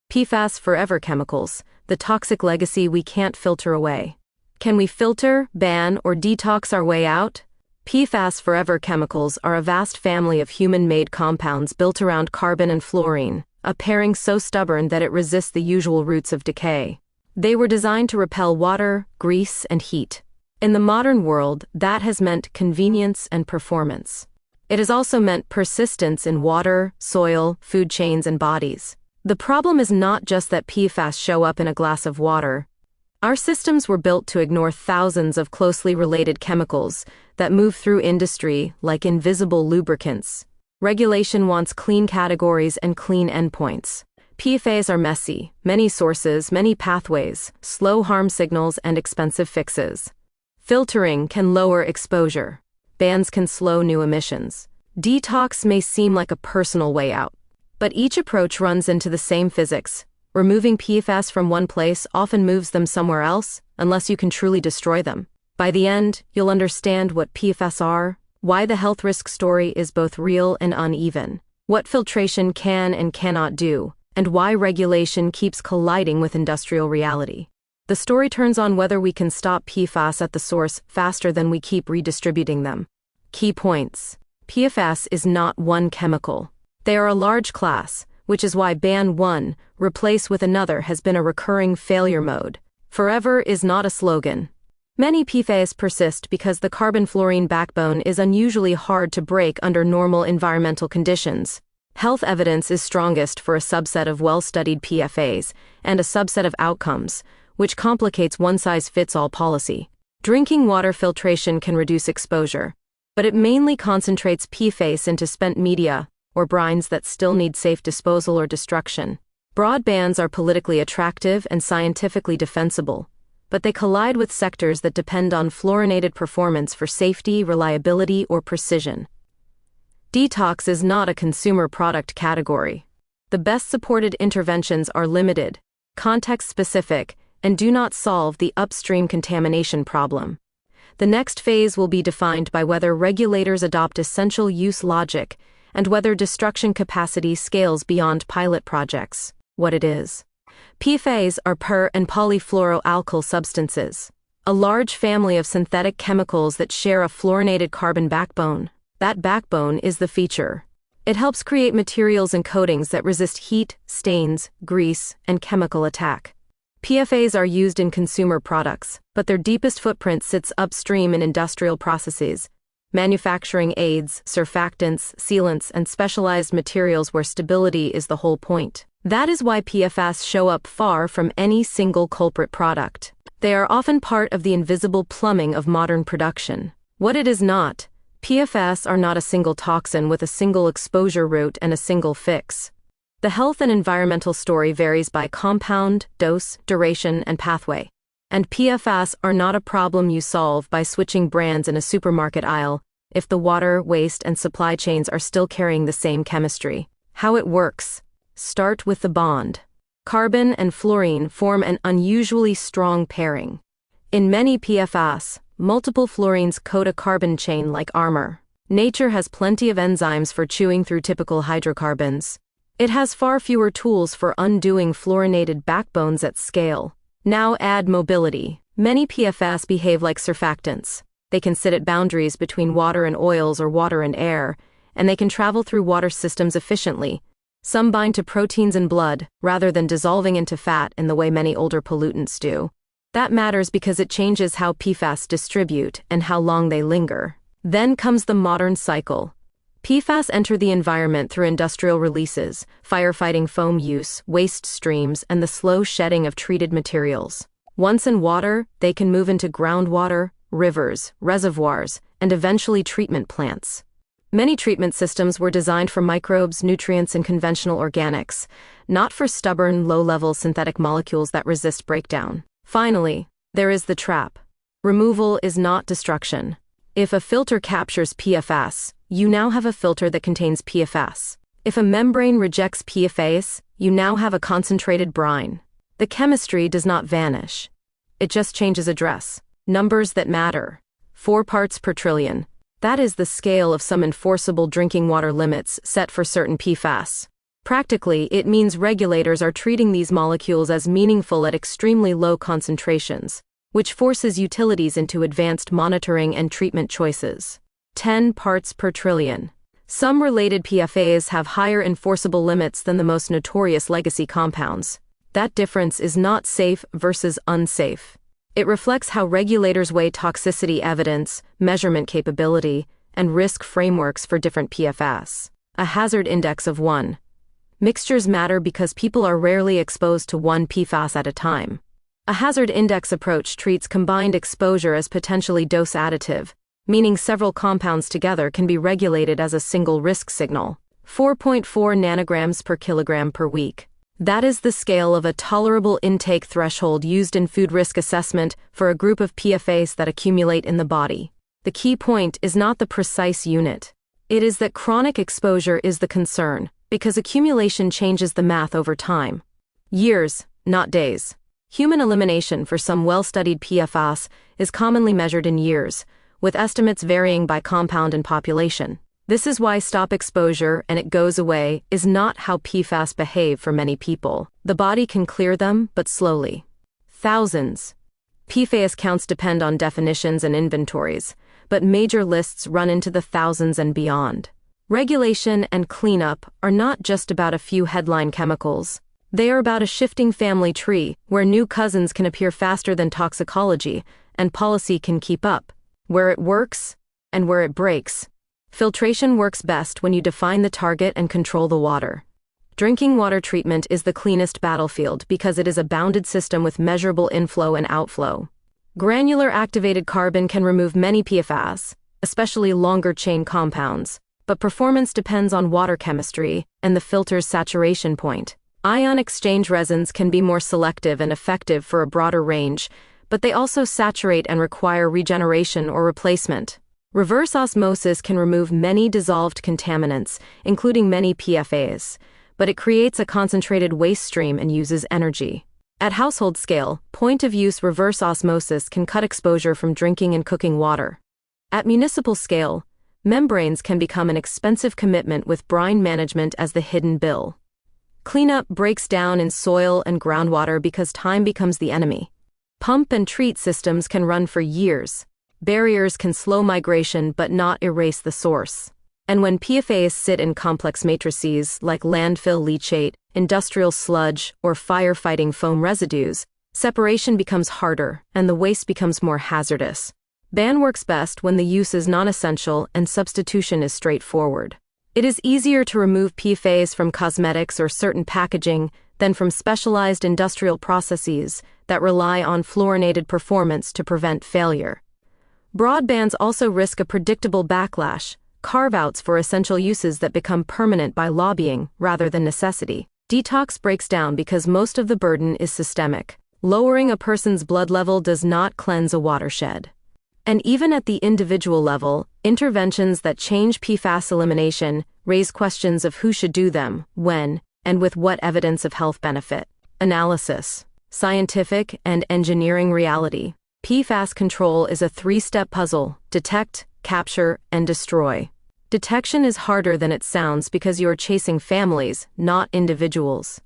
PFAS forever chemicals, the toxic legacy we can't filter away. Can we filter, ban, or detox our way out? PFAS forever chemicals are a vast family of human-made compounds built around carbon and fluorine, a pairing so stubborn that it resists the usual routes of decay. They were designed to repel water, grease, and heat. In the modern world, that has meant convenience and performance. It has also meant persistence in water, soil, food chains, and bodies. The problem is not just that PFAS show up in a glass of water. Our systems were built to ignore thousands of closely related chemicals that move through industry like invisible lubricants. Regulation wants clean categories and clean endpoints. PFAS are messy, many sources, many pathways, slow harm signals, and expensive fixes. Filtering can lower exposure. Bans can slow new emissions. Detox may seem like a personal way out, but each approach runs into the same physics. Removing PFAS from one place often moves them somewhere else, unless you can truly destroy them. By the end, you'll understand what PFAS are, why the health risk story is both real and uneven, what filtration can and cannot do, and why regulation keeps colliding with industrial reality. The story turns on whether we can stop PFAS at the source faster than we keep redistributing them. Key points. PFAS is not one chemical. They are a large class, which is why ban one, replace with another has been a recurring failure mode. Forever is not a slogan. Many PFAS persist because the carbon-fluorine backbone is unusually hard to break under normal environmental conditions. Health evidence is strongest for a subset of well-studied PFAS and a subset of outcomes, which complicates one-size-fits-all policy. Drinking water filtration can reduce exposure, but it mainly concentrates PFAS into spent media or brines that still need safe disposal or destruction. Broad bans are politically attractive and scientifically defensible, but they collide with sectors that depend on fluorinated performance for safety, reliability, or precision. Detox is not a consumer product category. The best-supported interventions are limited, context-specific, and do not solve the upstream contamination problem. The next phase will be defined by whether regulators adopt essential use logic and whether destruction capacity scales beyond pilot projects. What it is. PFAS are per- and polyfluoroalkyl substances, a large family of synthetic chemicals that share a fluorinated carbon backbone. That backbone is the feature. It helps create materials and coatings that resist heat, stains, grease, and chemical attack. PFAS are used in consumer products, but their deepest footprint sits upstream in industrial processes, manufacturing aids, surfactants, sealants, and specialized materials where stability is the whole point. That is why PFAS show up far from any single culprit product. They are often part of the invisible plumbing of modern production. What it is not, PFAS are not a single toxin with a single exposure route and a single fix. The health and environmental story varies by compound, dose, duration, and pathway. And PFAS are not a problem you solve by switching brands in a supermarket aisle if the water, waste, and supply chains are still carrying the same chemistry. How it works. Start with the bond. Carbon and fluorine form an unusually strong pairing. In many PFAS, multiple fluorines coat a carbon chain like armor. Nature has plenty of enzymes for chewing through typical hydrocarbons. It has far fewer tools for undoing fluorinated backbones at scale. Now add mobility. Many PFAS behave like surfactants. They can sit at boundaries between water and oils or water and air, and they can travel through water systems efficiently. Some bind to proteins in blood, rather than dissolving into fat in the way many older pollutants do. That matters because it changes how PFAS distribute and how long they linger. Then comes the modern cycle. PFAS enter the environment through industrial releases, firefighting foam use, waste streams, and the slow shedding of treated materials. Once in water, they can move into groundwater, rivers, reservoirs, and eventually treatment plants. Many treatment systems were designed for microbes, nutrients, and conventional organics, not for stubborn, low-level synthetic molecules that resist breakdown. Finally, there is the trap. Removal is not destruction. If a filter captures PFAS, you now have a filter that contains PFAS. If a membrane rejects PFAS, you now have a concentrated brine. The chemistry does not vanish. It just changes address. Numbers that matter. 4 parts per trillion. That is the scale of some enforceable drinking water limits set for certain PFAS. Practically, it means regulators are treating these molecules as meaningful at extremely low concentrations, which forces utilities into advanced monitoring and treatment choices. 10 parts per trillion. Some related PFAS have higher enforceable limits than the most notorious legacy compounds. That difference is not safe versus unsafe. It reflects how regulators weigh toxicity evidence, measurement capability, and risk frameworks for different PFAS. A hazard index of 1. Mixtures matter because people are rarely exposed to one PFAS at a time. A hazard index approach treats combined exposure as potentially dose additive, meaning several compounds together can be regulated as a single risk signal. 4.4 nanograms per kilogram per week. That is the scale of a tolerable intake threshold used in food risk assessment for a group of PFAS that accumulate in the body. The key point is not the precise unit. It is that chronic exposure is the concern, because accumulation changes the math over time. Years, not days. Human elimination for some well-studied PFAS is commonly measured in years, with estimates varying by compound and population. This is why stop exposure and it goes away is not how PFAS behave for many people. The body can clear them, but slowly. Thousands. PFAS counts depend on definitions and inventories, but major lists run into the thousands and beyond. Regulation and cleanup are not just about a few headline chemicals. They are about a shifting family tree where new cousins can appear faster than toxicology and policy can keep up, where it works and where it breaks. Filtration works best when you define the target and control the water. Drinking water treatment is the cleanest battlefield because it is a bounded system with measurable inflow and outflow. Granular activated carbon can remove many PFAS, especially longer chain compounds, but performance depends on water chemistry and the filter's saturation point. Ion exchange resins can be more selective and effective for a broader range, but they also saturate and require regeneration or replacement. Reverse osmosis can remove many dissolved contaminants, including many PFAS, but it creates a concentrated waste stream and uses energy. At household scale, point-of-use reverse osmosis can cut exposure from drinking and cooking water. At municipal scale, membranes can become an expensive commitment with brine management as the hidden bill. Cleanup breaks down in soil and groundwater because time becomes the enemy. Pump and treat systems can run for years. Barriers can slow migration but not erase the source. And when PFAS sit in complex matrices like landfill leachate, industrial sludge, or firefighting foam residues, separation becomes harder and the waste becomes more hazardous. Ban works best when the use is non-essential and substitution is straightforward. It is easier to remove PFAS from cosmetics or certain packaging than from specialized industrial processes that rely on fluorinated performance to prevent failure. Broad bans also risk a predictable backlash, carve-outs for essential uses that become permanent by lobbying rather than necessity. Detox breaks down because most of the burden is systemic. Lowering a person's blood level does not cleanse a watershed. And even at the individual level, interventions that change PFAS elimination raise questions of who should do them, when, and with what evidence of health benefit. Analysis. Scientific and engineering reality. PFAS control is a three-step puzzle: detect, capture, and destroy. Detection is harder than it sounds because you are chasing families, not individuals.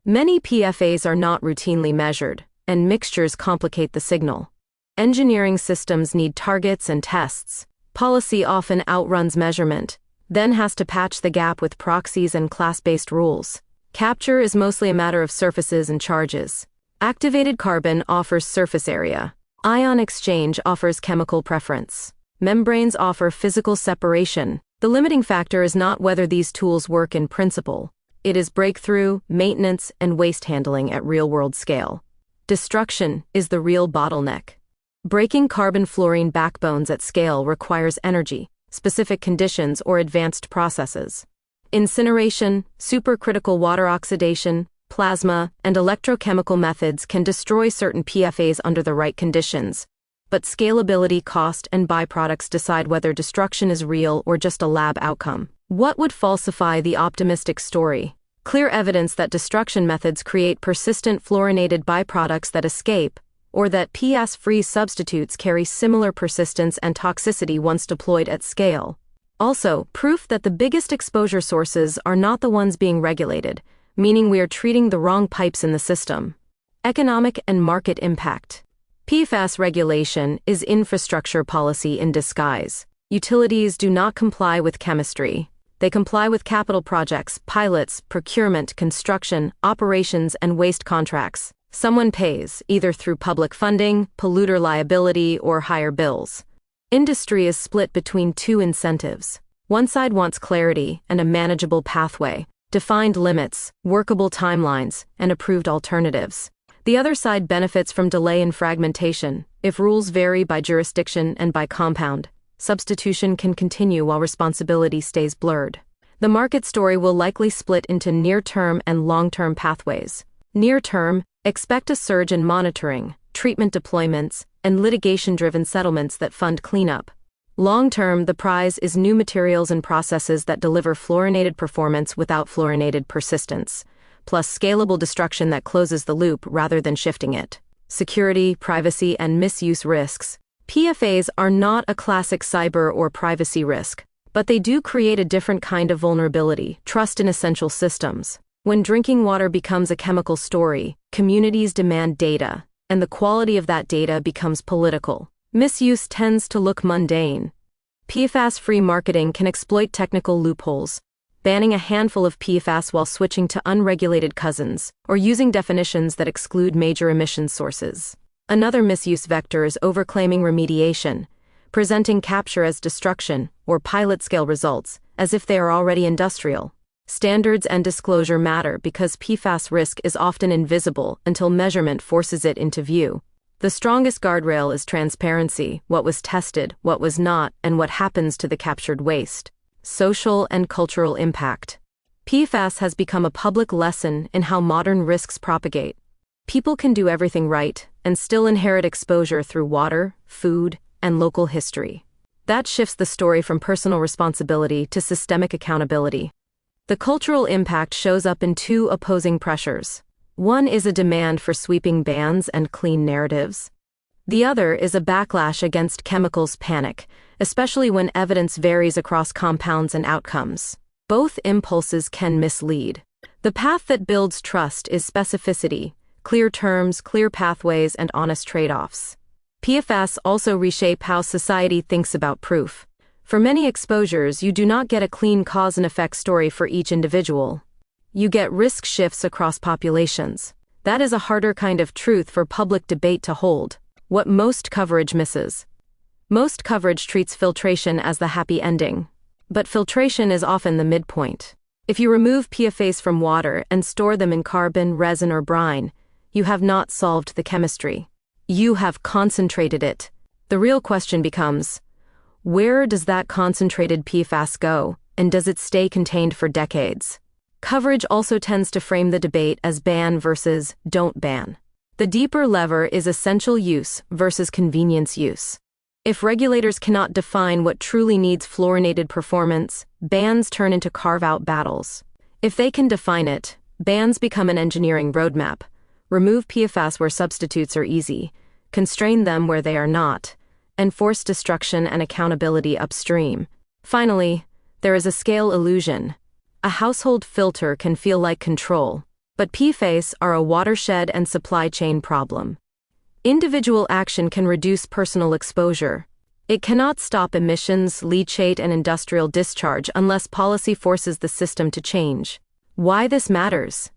Many PFAS are not routinely measured, and mixtures complicate the signal. Engineering systems need targets and tests. Policy often outruns measurement, then has to patch the gap with proxies and class-based rules. Capture is mostly a matter of surfaces and charges. Activated carbon offers surface area. Ion exchange offers chemical preference. Membranes offer physical separation. The limiting factor is not whether these tools work in principle. It is breakthrough, maintenance, and waste handling at real-world scale. Destruction is the real bottleneck. Breaking carbon-fluorine backbones at scale requires energy, specific conditions, or advanced processes. Incineration, supercritical water oxidation, plasma, and electrochemical methods can destroy certain PFAS under the right conditions, but scalability, cost, and byproducts decide whether destruction is real or just a lab outcome. What would falsify the optimistic story? Clear evidence that destruction methods create persistent fluorinated byproducts that escape, or that PFAS-free substitutes carry similar persistence and toxicity once deployed at scale. Also, proof that the biggest exposure sources are not the ones being regulated, meaning we are treating the wrong pipes in the system. Economic and market impact. PFAS regulation is infrastructure policy in disguise. Utilities do not comply with chemistry. They comply with capital projects, pilots, procurement, construction, operations, and waste contracts. Someone pays, either through public funding, polluter liability, or higher bills. Industry is split between two incentives. One side wants clarity and a manageable pathway, defined limits, workable timelines, and approved alternatives. The other side benefits from delay and fragmentation. If rules vary by jurisdiction and by compound, substitution can continue while responsibility stays blurred. The market story will likely split into near-term and long-term pathways. Near-term, expect a surge in monitoring, treatment deployments, and litigation-driven settlements that fund cleanup. Long-term, the prize is new materials and processes that deliver fluorinated performance without fluorinated persistence, plus scalable destruction that closes the loop rather than shifting it. Security, privacy, and misuse risks. PFAS are not a classic cyber or privacy risk, but they do create a different kind of vulnerability: trust in essential systems. When drinking water becomes a chemical story, communities demand data, and the quality of that data becomes political. Misuse tends to look mundane. PFAS-free marketing can exploit technical loopholes, banning a handful of PFAS while switching to unregulated cousins, or using definitions that exclude major emission sources. Another misuse vector is overclaiming remediation, presenting capture as destruction or pilot-scale results, as if they are already industrial. Standards and disclosure matter because PFAS risk is often invisible until measurement forces it into view. The strongest guardrail is transparency: what was tested, what was not, and what happens to the captured waste. Social and cultural impact. PFAS has become a public lesson in how modern risks propagate. People can do everything right and still inherit exposure through water, food, and local history. That shifts the story from personal responsibility to systemic accountability. The cultural impact shows up in two opposing pressures. One is a demand for sweeping bans and clean narratives. The other is a backlash against chemicals panic, especially when evidence varies across compounds and outcomes. Both impulses can mislead. The path that builds trust is specificity, clear terms, clear pathways, and honest trade-offs. PFAS also reshape how society thinks about proof. For many exposures, you do not get a clean cause and effect story for each individual. You get risk shifts across populations. That is a harder kind of truth for public debate to hold. What most coverage misses. Most coverage treats filtration as the happy ending. But filtration is often the midpoint. If you remove PFAS from water and store them in carbon, resin, or brine, you have not solved the chemistry. You have concentrated it. The real question becomes, where does that concentrated PFAS go, and does it stay contained for decades? Coverage also tends to frame the debate as ban versus don't ban. The deeper lever is essential use versus convenience use. If regulators cannot define what truly needs fluorinated performance, bans turn into carve-out battles. If they can define it, bans become an engineering roadmap. Remove PFAS where substitutes are easy, constrain them where they are not, and force destruction and accountability upstream. Finally, there is a scale illusion. A household filter can feel like control, but PFAS are a watershed and supply chain problem. Individual action can reduce personal exposure. It cannot stop emissions, leachate, and industrial discharge unless policy forces the system to change. Why this matters?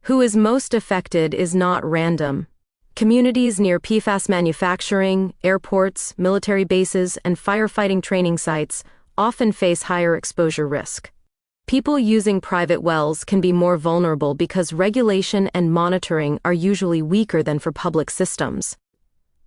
Who is most affected is not random. Communities near PFAS manufacturing, airports, military bases, and firefighting training sites often face higher exposure risk. People using private wells can be more vulnerable because regulation and monitoring are usually weaker than for public systems.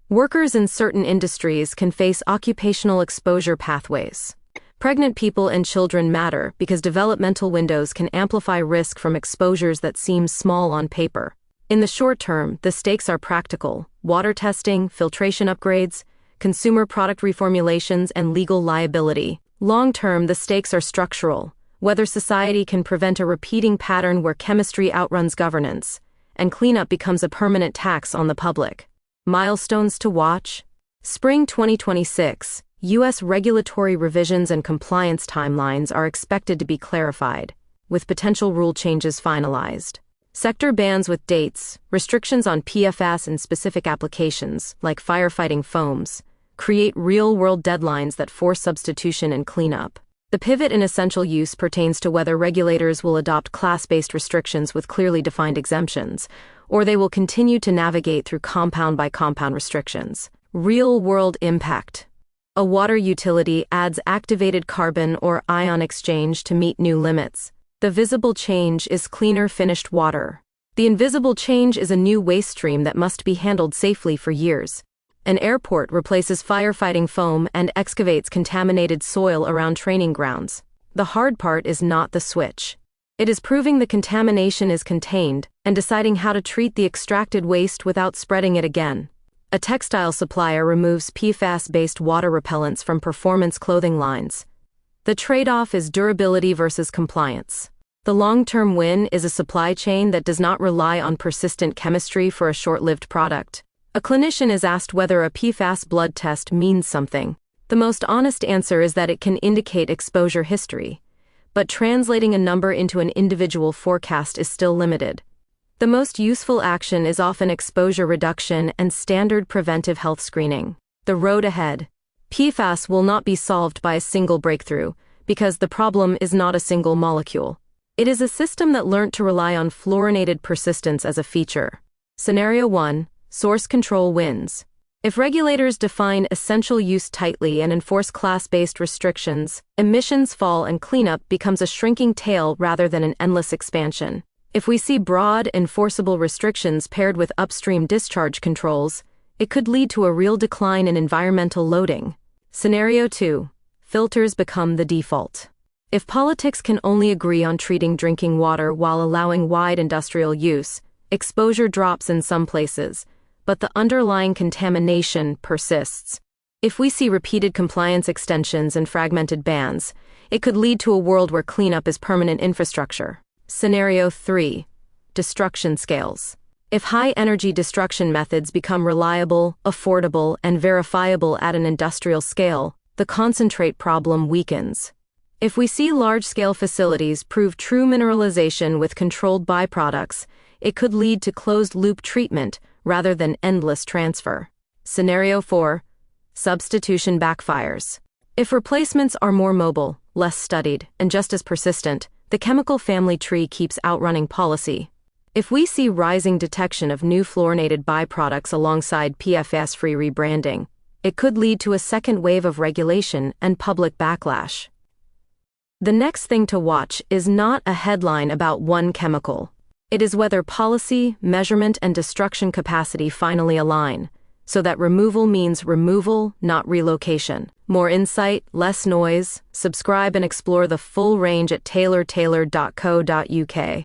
Workers in certain industries can face occupational exposure pathways. Pregnant people and children matter because developmental windows can amplify risk from exposures that seem small on paper. In the short term, the stakes are practical: water testing, filtration upgrades, consumer product reformulations, and legal liability. Long term, the stakes are structural: whether society can prevent a repeating pattern where chemistry outruns governance, and cleanup becomes a permanent tax on the public. Milestones to watch. Spring 2026, U.S. regulatory revisions and compliance timelines are expected to be clarified, with potential rule changes finalized. Sector bans with dates, restrictions on PFAS in specific applications, like firefighting foams, create real-world deadlines that force substitution and cleanup. The pivot in essential use pertains to whether regulators will adopt class-based restrictions with clearly defined exemptions, or they will continue to navigate through compound-by-compound restrictions. Real-world impact. A water utility adds activated carbon or ion exchange to meet new limits. The visible change is cleaner finished water. The invisible change is a new waste stream that must be handled safely for years. An airport replaces firefighting foam and excavates contaminated soil around training grounds. The hard part is not the switch. It is proving the contamination is contained and deciding how to treat the extracted waste without spreading it again. A textile supplier removes PFAS-based water repellents from performance clothing lines. The trade-off is durability versus compliance. The long-term win is a supply chain that does not rely on persistent chemistry for a short-lived product. A clinician is asked whether a PFAS blood test means something. The most honest answer is that it can indicate exposure history, but translating a number into an individual forecast is still limited. The most useful action is often exposure reduction and standard preventive health screening. The road ahead. PFAS will not be solved by a single breakthrough, because the problem is not a single molecule. It is a system that learned to rely on fluorinated persistence as a feature. Scenario 1. Source control wins. If regulators define essential use tightly and enforce class-based restrictions, emissions fall and cleanup becomes a shrinking tail rather than an endless expansion. If we see broad, enforceable restrictions paired with upstream discharge controls, it could lead to a real decline in environmental loading. Scenario 2. Filters become the default. If politics can only agree on treating drinking water while allowing wide industrial use, exposure drops in some places, but the underlying contamination persists. If we see repeated compliance extensions and fragmented bans, it could lead to a world where cleanup is permanent infrastructure. Scenario 3. Destruction scales. If high-energy destruction methods become reliable, affordable, and verifiable at an industrial scale, the concentrate problem weakens. If we see large-scale facilities prove true mineralization with controlled byproducts, it could lead to closed-loop treatment rather than endless transfer. Scenario 4. Substitution backfires. If replacements are more mobile, less studied, and just as persistent, the chemical family tree keeps outrunning policy. If we see rising detection of new fluorinated byproducts alongside PFAS-free rebranding, it could lead to a second wave of regulation and public backlash. The next thing to watch is not a headline about one chemical. It is whether policy, measurement, and destruction capacity finally align, so that removal means removal, not relocation. More insight, less noise. Subscribe and explore the full range at taylortaylor.co.uk.